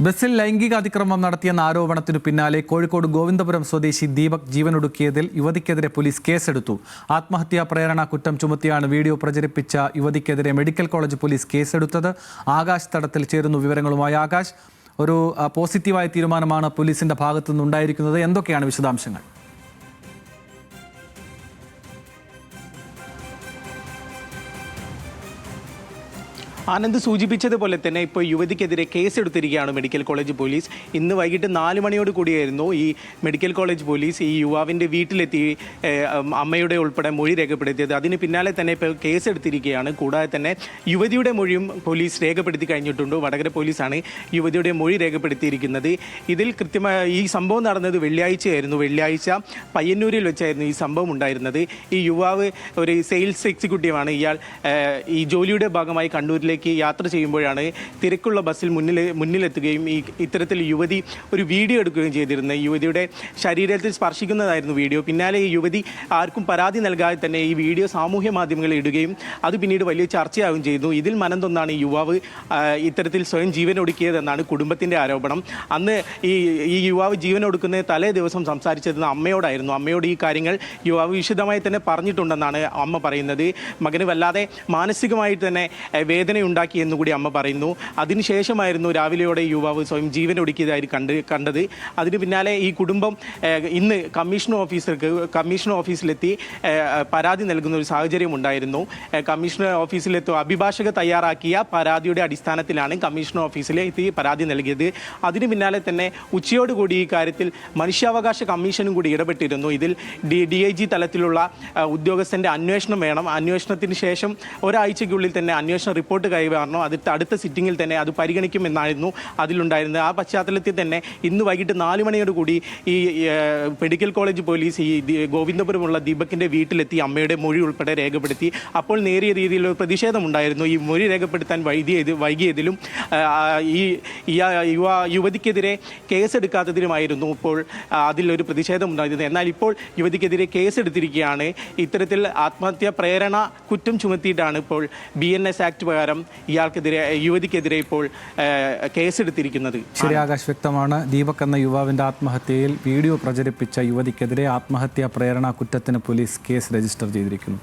ബസ്സിൽ ലൈംഗിക അതിക്രമം നടത്തിയെന്ന ആരോപണത്തിനു പിന്നാലെ കോഴിക്കോട് ഗോവിന്ദപുരം സ്വദേശി ദീപക് ജീവനൊടുക്കിയതിൽ യുവതിക്കെതിരെ പോലീസ് കേസെടുത്തു. ആത്മഹത്യാ പ്രേരണ കുറ്റം ചുമത്തിയാണ് വീഡിയോ പ്രചരിപ്പിച്ച യുവതിക്കെതിരെ മെഡിക്കൽ കോളേജ് പോലീസ് കേസെടുത്തത്. ആകാശ് തടത്തിൽ ചേരുന്നു വിവരങ്ങളുമായി. ആകാശ്, ഒരു പോസിറ്റീവായ തീരുമാനമാണ് പോലീസിന്റെ ഭാഗത്തു നിന്നുണ്ടായിരിക്കുന്നത്. എന്തൊക്കെയാണ് വിശദാംശങ്ങൾ? ആനന്ദ് സൂചിപ്പിച്ചതുപോലെ തന്നെ ഇപ്പോൾ യുവതിക്കെതിരെ കേസെടുത്തിരിക്കുകയാണ് മെഡിക്കൽ കോളേജ് പോലീസ്. ഇന്ന് വൈകിട്ട് 4 മണിയോട് കൂടിയായിരുന്നു ഈ മെഡിക്കൽ കോളേജ് പോലീസ് ഈ യുവാവിൻ്റെ വീട്ടിലെത്തി അമ്മയുടെ ഉൾപ്പെടെ മൊഴി രേഖപ്പെടുത്തിയത്. അതിന് പിന്നാലെ തന്നെ ഇപ്പോൾ കേസെടുത്തിരിക്കുകയാണ്. കൂടാതെ തന്നെ യുവതിയുടെ മൊഴിയും പോലീസ് രേഖപ്പെടുത്തി കഴിഞ്ഞിട്ടുണ്ട്. വടകര പോലീസാണ് യുവതിയുടെ മൊഴി രേഖപ്പെടുത്തിയിരിക്കുന്നത്. ഇതിൽ കൃത്യമായ ഈ സംഭവം നടന്നത് വെള്ളിയാഴ്ചയായിരുന്നു. വെള്ളിയാഴ്ച പയ്യന്നൂരിൽ വെച്ചായിരുന്നു ഈ സംഭവം ഉണ്ടായിരുന്നത്. ഈ യുവാവ് ഒരു സെയിൽസ് എക്സിക്യൂട്ടീവാണ്. ഇയാൾ ഈ ജോലിയുടെ ഭാഗമായി കണ്ണൂരിലേക്ക് യാത്ര ചെയ്യുമ്പോഴാണ് തിരക്കുള്ള ബസ്സിൽ മുന്നിലെത്തുകയും ഇത്തരത്തിൽ യുവതി ഒരു വീഡിയോ എടുക്കുകയും ചെയ്തിരുന്നത്. യുവതിയുടെ ശരീരത്തിൽ സ്പർശിക്കുന്നതായിരുന്നു വീഡിയോ. പിന്നാലെ ഈ യുവതി ആർക്കും പരാതി നൽകാതെ തന്നെ ഈ വീഡിയോ സാമൂഹ്യ മാധ്യമങ്ങളിൽ ഇടുകയും അത് പിന്നീട് വലിയ ചർച്ചയാവുകയും ചെയ്തു. ഇതിൽ മനംതൊന്നാണ് ഈ യുവാവ് ഇത്തരത്തിൽ സ്വയം ജീവനൊടുക്കിയതെന്നാണ് കുടുംബത്തിൻ്റെ ആരോപണം. അന്ന് ഈ യുവാവ് ജീവനൊടുക്കുന്ന തലേ ദിവസം സംസാരിച്ചത് അമ്മയോടായിരുന്നു. അമ്മയോട് ഈ കാര്യങ്ങൾ യുവാവ് വിശദമായി തന്നെ പറഞ്ഞിട്ടുണ്ടെന്നാണ് അമ്മ പറയുന്നത്. മകന് വല്ലാതെ മാനസികമായി തന്നെ വേദന ഉണ്ടാക്കി എന്നുകൂടി അമ്മ പറയുന്നു. അതിനുശേഷമായിരുന്നു രാവിലെയോടെ യുവാവ് സ്വയം ജീവനൊടുക്കിയതായി കണ്ടത്. അതിന് പിന്നാലെ ഈ കുടുംബം ഇന്ന് കമ്മീഷണർ ഓഫീസിലെത്തി പരാതി നൽകുന്ന ഒരു സാഹചര്യം ഉണ്ടായിരുന്നു. കമ്മീഷണർ ഓഫീസിലെത്തി അഭിഭാഷക തയ്യാറാക്കിയ പരാതിയുടെ അടിസ്ഥാനത്തിലാണ് കമ്മീഷണർ ഓഫീസിലെത്തി പരാതി നൽകിയത്. അതിന് പിന്നാലെ തന്നെ ഉച്ചയോടുകൂടി ഈ കാര്യത്തിൽ മനുഷ്യാവകാശ കമ്മീഷനും കൂടി ഇടപെട്ടിരുന്നു. ഇതിൽ DIG തലത്തിലുള്ള ഉദ്യോഗസ്ഥൻ്റെ അന്വേഷണം വേണം. അന്വേഷണത്തിന് ശേഷം ഒരാഴ്ചയ്ക്കുള്ളിൽ തന്നെ അന്വേഷണ റിപ്പോർട്ട് കൈമാറണം. അടുത്ത സിറ്റിങ്ങിൽ തന്നെ അത് പരിഗണിക്കുമെന്നായിരുന്നു അതിലുണ്ടായിരുന്നത്. ആ പശ്ചാത്തലത്തിൽ തന്നെ ഇന്ന് വൈകിട്ട് 4 മണിയോട് കൂടി ഈ മെഡിക്കൽ കോളേജ് പോലീസ് ഈ ഗോവിന്ദപുരമുള്ള ദീപകിൻ്റെ വീട്ടിലെത്തി അമ്മയുടെ മൊഴി ഉൾപ്പെടെ രേഖപ്പെടുത്തി. അപ്പോൾ നേരിയ രീതിയിലുള്ള പ്രതിഷേധമുണ്ടായിരുന്നു. ഈ മൊഴി രേഖപ്പെടുത്താൻ വൈകിയതിലും ഈ യുവതിക്കെതിരെ കേസെടുക്കാത്തതിലുമായിരുന്നു ഇപ്പോൾ അതിലൊരു പ്രതിഷേധമുണ്ടായിരുന്നത്. എന്നാൽ ഇപ്പോൾ യുവതിക്കെതിരെ കേസെടുത്തിരിക്കുകയാണ്. ഇത്തരത്തിൽ ആത്മഹത്യാ പ്രേരണ കുറ്റം ചുമത്തിയിട്ടാണ് ഇപ്പോൾ BNS ആക്ട് പ്രകാരം യുവതിക്കെതിരെ ഇപ്പോൾ കേസെടുത്തിരിക്കുന്നത്. ശരി ആകാശ്, വ്യക്തമാണ്. ദീപക് എന്ന യുവാവിന്റെ ആത്മഹത്യയിൽ വീഡിയോ പ്രചരിപ്പിച്ച യുവതിക്കെതിരെ ആത്മഹത്യാ പ്രേരണ കുറ്റത്തിന് പോലീസ് കേസ് രജിസ്റ്റർ ചെയ്തിരിക്കുന്നു.